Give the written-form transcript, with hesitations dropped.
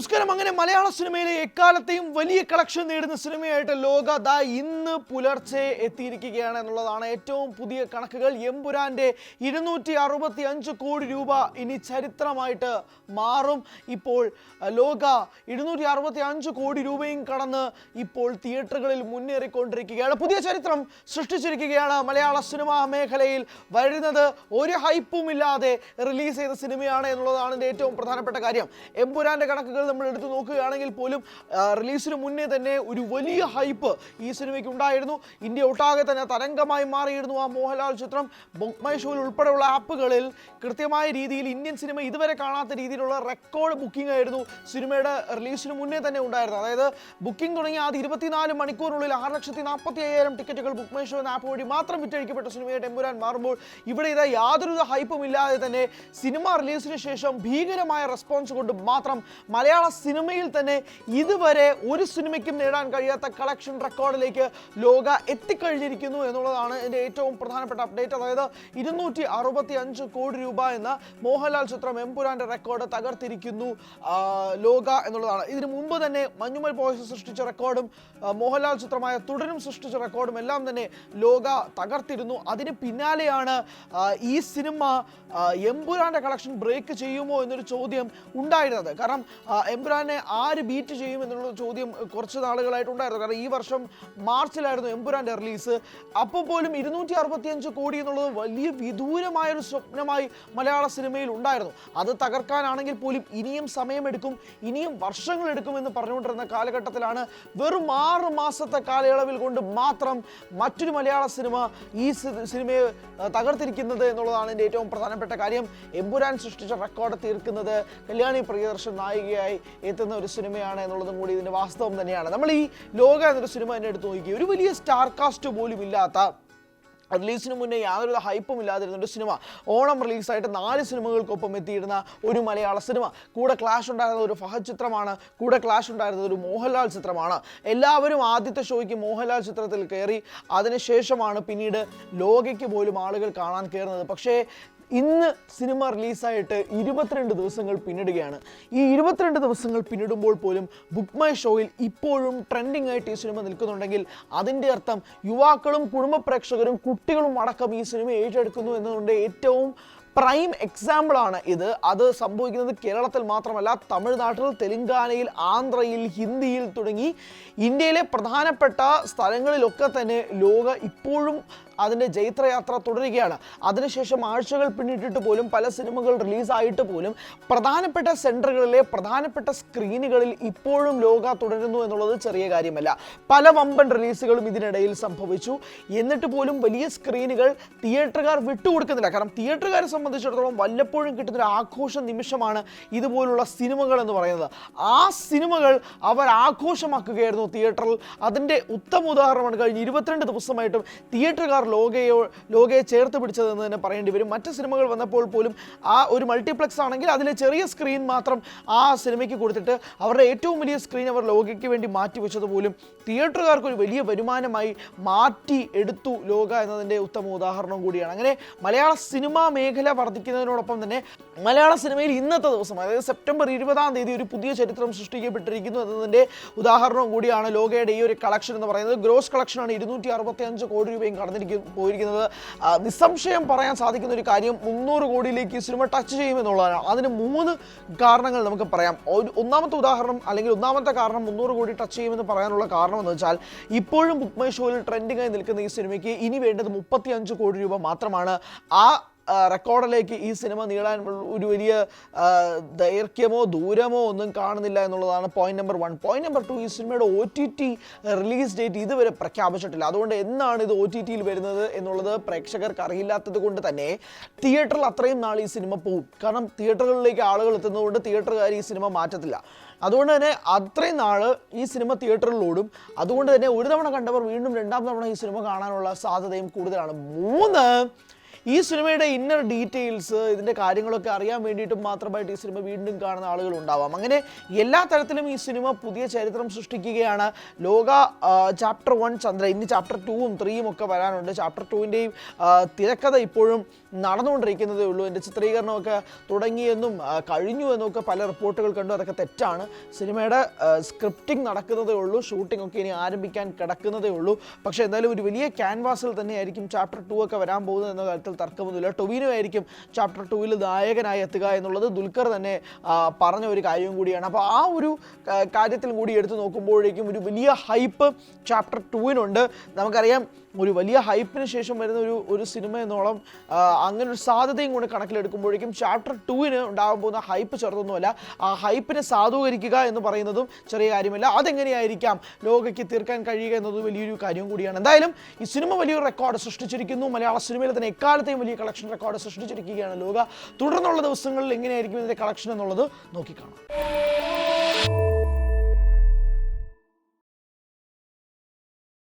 നമസ്കാരം. അങ്ങനെ മലയാള സിനിമയിലെ എക്കാലത്തെയും വലിയ കളക്ഷൻ നേടുന്ന സിനിമയായിട്ട് ലോക ദാ ഇന്ന് പുലർച്ചെ എത്തിയിരിക്കുകയാണ് എന്നുള്ളതാണ് ഏറ്റവും പുതിയ കണക്കുകൾ. എമ്പുരാന്റെ 265 കോടി രൂപ ഇനി ചരിത്രമായിട്ട് മാറും. ഇപ്പോൾ ലോക 265 കോടി രൂപയും കടന്ന് ഇപ്പോൾ തിയേറ്ററുകളിൽ മുന്നേറിക്കൊണ്ടിരിക്കുകയാണ്. പുതിയ ചരിത്രം സൃഷ്ടിച്ചിരിക്കുകയാണ് മലയാള സിനിമാ മേഖലയിൽ. വരുന്നത് ഒരു ഹൈപ്പുമില്ലാതെ റിലീസ് ചെയ്ത സിനിമയാണ് എന്നുള്ളതാണ് ഇതിൻ്റെ ഏറ്റവും പ്രധാനപ്പെട്ട കാര്യം. എമ്പുരാന്റെ കണക്കുകൾ നമ്മൾ എടുത്തു നോക്കുകയാണെങ്കിൽ പോലും റിലീസിന് മുന്നേ തന്നെ ഒരു വലിയ ഹൈപ്പ് ഈ സിനിമയ്ക്ക് ഉണ്ടായിരുന്നു. ഇന്ത്യ ഒട്ടാകെ തന്നെ തരംഗമായി മാറിയിരുന്നു ആ മോഹൻലാൽ ചിത്രം. ബുക്ക് മൈ ഷോയിൽ ഉൾപ്പെടെയുള്ള ആപ്പുകളിൽ കൃത്യമായ രീതിയിൽ ഇന്ത്യൻ സിനിമ ഇതുവരെ കാണാത്ത രീതിയിലുള്ള റെക്കോർഡ് ബുക്കിംഗ് ആയിരുന്നു സിനിമയുടെ റിലീസിന് മുന്നേ തന്നെ ഉണ്ടായിരുന്നത്. അതായത് ബുക്കിംഗ് തുടങ്ങി ആദ്യ 24 മണിക്കൂറിനുള്ളിൽ 6,45,000 ടിക്കറ്റുകൾ ബുക്ക് മൈ ഷോ എന്ന ആപ്പ് വഴി മാത്രം വിറ്റഴിക്കപ്പെട്ട സിനിമയായിട്ട് എമ്പുരാൻ മാറുമ്പോൾ ഇവിടെ ഇതാ യാതൊരു ഹൈപ്പും ഇല്ലാതെ തന്നെ സിനിമ റിലീസിന് ശേഷം ഭീകരമായ റെസ്പോൺസ് കൊണ്ട് മാത്രം മലയാള സിനിമയിൽ തന്നെ ഇതുവരെ ഒരു സിനിമയ്ക്കും നേടാൻ കഴിയാത്ത കളക്ഷൻ റെക്കോർഡിലേക്ക് ലോക എത്തിക്കഴിഞ്ഞിരിക്കുന്നു എന്നുള്ളതാണ് ഇതിൻ്റെ ഏറ്റവും പ്രധാനപ്പെട്ട അപ്ഡേറ്റ്. അതായത് 265 കോടി രൂപ എന്ന മോഹൻലാൽ ചിത്രം എമ്പുരാന്റെ റെക്കോർഡ് തകർത്തിരിക്കുന്നു ലോക എന്നുള്ളതാണ്. ഇതിനു മുമ്പ് തന്നെ മഞ്ഞുമൽ ബോയ്സ് സൃഷ്ടിച്ച റെക്കോർഡും മോഹൻലാൽ ചിത്രമായ തുടരും സൃഷ്ടിച്ച റെക്കോർഡും എല്ലാം തന്നെ ലോക തകർത്തിരുന്നു. അതിന് പിന്നാലെയാണ് ഈ സിനിമ എമ്പുരാന്റെ കളക്ഷൻ ബ്രേക്ക് ചെയ്യുമോ എന്നൊരു ചോദ്യം ഉണ്ടായിരുന്നത്. കാരണം എമ്പുരാനെ ആര് ബീറ്റ് ചെയ്യും എന്നുള്ള ചോദ്യം കുറച്ച് നാളുകളായിട്ടുണ്ടായിരുന്നു. കാരണം ഈ വർഷം മാർച്ചിലായിരുന്നു എമ്പുരാന്റെ റിലീസ്. അപ്പോൾ പോലും 265 കോടി എന്നുള്ളത് വലിയ വിദൂരമായൊരു സ്വപ്നമായി മലയാള സിനിമയിൽ ഉണ്ടായിരുന്നു. അത് തകർക്കാനാണെങ്കിൽ പോലും ഇനിയും സമയമെടുക്കും, ഇനിയും വർഷങ്ങളെടുക്കും എന്ന് പറഞ്ഞുകൊണ്ടിരുന്ന കാലഘട്ടത്തിലാണ് വെറും 6 മാസത്തെ കാലയളവിൽ കൊണ്ട് മാത്രം മറ്റൊരു മലയാള സിനിമ ഈ സിനിമയെ തകർത്തിരിക്കുന്നത് എന്നുള്ളതാണ് എൻ്റെ ഏറ്റവും പ്രധാനപ്പെട്ട കാര്യം. എമ്പുരാൻ സൃഷ്ടിച്ച റെക്കോർഡ് തീർക്കുന്നത് കല്യാണി പ്രിയദർശൻ നായികയായി എത്തുന്ന ഒരു സിനിമയാണ് എന്നുള്ളതും കൂടി ഇതിൻ്റെ വാസ്തവം തന്നെയാണ്. നമ്മൾ ഈ ലോക എന്നൊരു സിനിമ തന്നെ എടുത്ത് നോക്കി, ഒരു വലിയ സ്റ്റാർ കാസ്റ്റ് പോലും ഇല്ലാത്ത, റിലീസിന് മുന്നേ യാതൊരു ഹൈപ്പും ഇല്ലാതിരുന്ന ഒരു സിനിമ, ഓണം റിലീസായിട്ട് 4 സിനിമകൾക്കൊപ്പം എത്തിയിരുന്ന ഒരു മലയാള സിനിമ. കൂടെ ക്ലാഷ് ഉണ്ടായിരുന്ന ഒരു ഫഹദ് ചിത്രമാണ്, കൂടെ ക്ലാഷ് ഉണ്ടായിരുന്നത് ഒരു മോഹൻലാൽ ചിത്രമാണ്. എല്ലാവരും ആദ്യത്തെ ഷോയ്ക്ക് മോഹൻലാൽ ചിത്രത്തിൽ കയറി, അതിനുശേഷമാണ് പിന്നീട് ലോകയ്ക്ക് പോലും ആളുകൾ കാണാൻ കയറുന്നത്. പക്ഷേ ഇന്ന് സിനിമ റിലീസായിട്ട് 22 ദിവസങ്ങൾ പിന്നിടുകയാണ്. ഈ 22 ദിവസങ്ങൾ പിന്നിടുമ്പോൾ പോലും ബുക്ക് മൈ ഷോയിൽ ഇപ്പോഴും ട്രെൻഡിങ് ആയിട്ട് ഈ സിനിമ നിൽക്കുന്നുണ്ടെങ്കിൽ അതിൻ്റെ അർത്ഥം യുവാക്കളും കുടുംബ പ്രേക്ഷകരും കുട്ടികളും അടക്കം ഈ സിനിമ ഏറ്റെടുക്കുന്നു എന്നതുകൊണ്ട് ഏറ്റവും പ്രൈം എക്സാമ്പിളാണ് ഇത്. അത് സംഭവിക്കുന്നത് കേരളത്തിൽ മാത്രമല്ല, തമിഴ്നാട്ടിൽ, തെലുങ്കാനയിൽ, ആന്ധ്രയിൽ, ഹിന്ദിയിൽ തുടങ്ങി ഇന്ത്യയിലെ പ്രധാനപ്പെട്ട സ്ഥലങ്ങളിലൊക്കെ തന്നെ ലോക ഇപ്പോഴും അതിൻ്റെ ജൈത്രയാത്ര തുടരുകയാണ്. അതിനുശേഷം ആഴ്ചകൾ പിന്നിട്ടിട്ട് പോലും പല സിനിമകൾ റിലീസായിട്ട് പോലും പ്രധാനപ്പെട്ട സെൻറ്ററുകളിലെ പ്രധാനപ്പെട്ട സ്ക്രീനുകളിൽ ഇപ്പോഴും ലോക തുടരുന്നു എന്നുള്ളത് ചെറിയ കാര്യമല്ല. പല വമ്പൻ റിലീസുകളും ഇതിനിടയിൽ സംഭവിച്ചു. എന്നിട്ട് പോലും വലിയ സ്ക്രീനുകൾ തിയേറ്ററുകാർ വിട്ടുകൊടുക്കുന്നില്ല. കാരണം തിയേറ്ററുകാരെ സംബന്ധിച്ചിടത്തോളം വല്ലപ്പോഴും കിട്ടുന്നൊരു ആഘോഷ നിമിഷമാണ് ഇതുപോലുള്ള സിനിമകൾ എന്ന് പറയുന്നത്. ആ സിനിമകൾ അവർ ആഘോഷമാക്കുകയായിരുന്നു തിയേറ്ററിൽ. അതിൻ്റെ ഉത്തമ ഉദാഹരണമാണ് കഴിഞ്ഞ 22 ദിവസമായിട്ടും തിയേറ്ററുകാർ ലോകയെ ചേർത്ത് പിടിച്ചതെന്ന് തന്നെ പറയേണ്ടി വരും. മറ്റ് സിനിമകൾ വന്നപ്പോൾ പോലും ആ ഒരു മൾട്ടിപ്ലക്സ് ആണെങ്കിൽ അതിലെ ചെറിയ സ്ക്രീൻ മാത്രം ആ സിനിമയ്ക്ക് കൊടുത്തിട്ട് അവരുടെ ഏറ്റവും വലിയ സ്ക്രീൻ അവർ ലോകയ്ക്ക് വേണ്ടി മാറ്റിവെച്ചതുപോലും തിയേറ്ററുകാർക്ക് ഒരു വലിയ വരുമാനമായി മാറ്റി എടുത്തു ലോക എന്നതിൻ്റെ ഉത്തമ ഉദാഹരണം കൂടിയാണ്. അങ്ങനെ മലയാള സിനിമാ മേഖല വർദ്ധിക്കുന്നതിനോടൊപ്പം തന്നെ മലയാള സിനിമയിൽ ഇന്നത്തെ ദിവസം, അതായത് സെപ്റ്റംബർ 20-ാം തീയതി ഒരു പുതിയ ചരിത്രം സൃഷ്ടിക്കപ്പെട്ടിരിക്കുന്നു എന്നതിൻ്റെ ഉദാഹരണം കൂടിയാണ് ലോകയുടെ ഈ ഒരു കളക്ഷൻ എന്ന് പറയുന്നത്. ഗ്രോസ് കളക്ഷനാണ് 265 കോടി രൂപയും പോയിരിക്കുന്നത്. നിസ്സംശയം പറയാൻ സാധിക്കുന്ന ഒരു കാര്യം 300 കോടിയിലേക്ക് ഈ സിനിമ ടച്ച് ചെയ്യുമെന്നുള്ളതാണ്. അതിന് 3 കാരണങ്ങൾ നമുക്ക് പറയാം. ഒന്നാമത്തെ ഉദാഹരണം അല്ലെങ്കിൽ ഒന്നാമത്തെ കാരണം 300 കോടി ടച്ച് ചെയ്യുമെന്ന് പറയാനുള്ള കാരണം എന്ന് വെച്ചാൽ ഇപ്പോഴും ബുക്ക് മൈ ഷോയിൽ ട്രെൻഡിംഗ് ആയി നിൽക്കുന്ന ഈ സിനിമയ്ക്ക് ഇനി വേണ്ടത് 35 കോടി രൂപ മാത്രമാണ്. ആ റെക്കോർഡിലേക്ക് ഈ സിനിമ നീളാൻ ഒരു വലിയ ദൈർഘ്യമോ ദൂരമോ ഒന്നും കാണുന്നില്ല എന്നുള്ളതാണ് പോയിന്റ് നമ്പർ 1. പോയിന്റ് നമ്പർ 2, ഈ സിനിമയുടെ OTT റിലീസ് ഡേറ്റ് ഇതുവരെ പ്രഖ്യാപിച്ചിട്ടില്ല. അതുകൊണ്ട് എന്നാണ് ഇത് OTTയിൽ വരുന്നത് എന്നുള്ളത് പ്രേക്ഷകർക്ക് അറിയില്ലാത്തത് കൊണ്ട് തന്നെ തിയേറ്ററിൽ അത്രയും നാൾ ഈ സിനിമ പോകും. കാരണം തിയേറ്ററുകളിലേക്ക് ആളുകൾ എത്തുന്നതുകൊണ്ട് തിയേറ്ററുകാർ ഈ സിനിമ മാറ്റത്തില്ല. അതുകൊണ്ട് തന്നെ അത്രയും നാൾ ഈ സിനിമ തിയേറ്ററിലോടും. അതുകൊണ്ട് തന്നെ ഒരു തവണ കണ്ടവർ വീണ്ടും 2ാം തവണ ഈ സിനിമ കാണാനുള്ള സാധ്യതയും കൂടുതലാണ്. 3, ഈ സിനിമയുടെ ഇന്നർ ഡീറ്റെയിൽസ്, ഇതിൻ്റെ കാര്യങ്ങളൊക്കെ അറിയാൻ വേണ്ടിയിട്ടും മാത്രമായിട്ട് ഈ സിനിമ വീണ്ടും കാണുന്ന ആളുകൾ ഉണ്ടാവാം. അങ്ങനെ എല്ലാ തരത്തിലും ഈ സിനിമ പുതിയ ചരിത്രം സൃഷ്ടിക്കുകയാണ്. ലോക ചാപ്റ്റർ 1 ചന്ദ്ര, ഇനി ചാപ്റ്റർ 2ഉം 3ഉം ഒക്കെ വരാനുണ്ട്. ചാപ്റ്റർ 2ൻ്റെയും തിരക്കഥ ഇപ്പോഴും നടന്നുകൊണ്ടിരിക്കുന്നതേ ഉള്ളൂ. എൻ്റെ ചിത്രീകരണമൊക്കെ തുടങ്ങിയെന്നും കഴിഞ്ഞു എന്നൊക്കെ പല റിപ്പോർട്ടുകൾ കണ്ടു. അതൊക്കെ തെറ്റാണ്. സിനിമയുടെ സ്ക്രിപ്റ്റിംഗ് നടക്കുന്നതേ ഉള്ളൂ, ഷൂട്ടിംഗ് ഒക്കെ ഇനി ആരംഭിക്കാൻ കിടക്കുന്നതേ ഉള്ളൂ. പക്ഷേ എന്തായാലും ഒരു വലിയ ക്യാൻവാസിൽ തന്നെയായിരിക്കും ചാപ്റ്റർ 2 ഒക്കെ വരാൻ പോകുന്നത് എന്ന കാര്യത്തിൽ തർക്കമൊന്നുമില്ല. ടൊവിനോ ആയിരിക്കും ചാപ്റ്റർ 2-ൽ നായകനായി എത്തുക എന്നുള്ളത് ദുൽഖർ തന്നെ പറഞ്ഞ ഒരു കാര്യം കൂടിയാണ്. അപ്പോൾ ആ ഒരു കാര്യത്തിൽ കൂടി എടുത്തു നോക്കുമ്പോഴേക്കും ഒരു വലിയ ഹൈപ്പ് ചാപ്റ്റർ 2-നുണ്ട്. നമുക്കറിയാം, ഒരു വലിയ ഹൈപ്പിന് ശേഷം വരുന്ന ഒരു സിനിമ എന്നോളം അങ്ങനെ ഒരു സാധ്യതയും കൂടെ കണക്കിലെടുക്കുമ്പോഴേക്കും ചാപ്റ്റർ 2-ന് ഉണ്ടാകാൻ പോകുന്ന ഹൈപ്പ് ചെറുതൊന്നുമല്ല. ആ ഹൈപ്പിനെ സാധൂകരിക്കുക എന്ന് പറയുന്നതും ചെറിയ കാര്യമല്ല. അതെങ്ങനെയായിരിക്കാം ലോകയ്ക്ക് തീർക്കാൻ കഴിയുക എന്നത് വലിയൊരു കാര്യം കൂടിയാണ്. എന്തായാലും ഈ സിനിമ വലിയൊരു റെക്കോർഡ് സൃഷ്ടിച്ചിരിക്കുന്നു. മലയാള സിനിമയിൽ തന്നെ എക്കാലത്തെയും വലിയ കളക്ഷൻ റെക്കോർഡ് സൃഷ്ടിച്ചിരിക്കുകയാണ് ലോക. തുടർന്നുള്ള ദിവസങ്ങളിൽ എങ്ങനെയായിരിക്കും ഇതിൻ്റെ കളക്ഷൻ എന്നുള്ളത് നോക്കിക്കാണാം.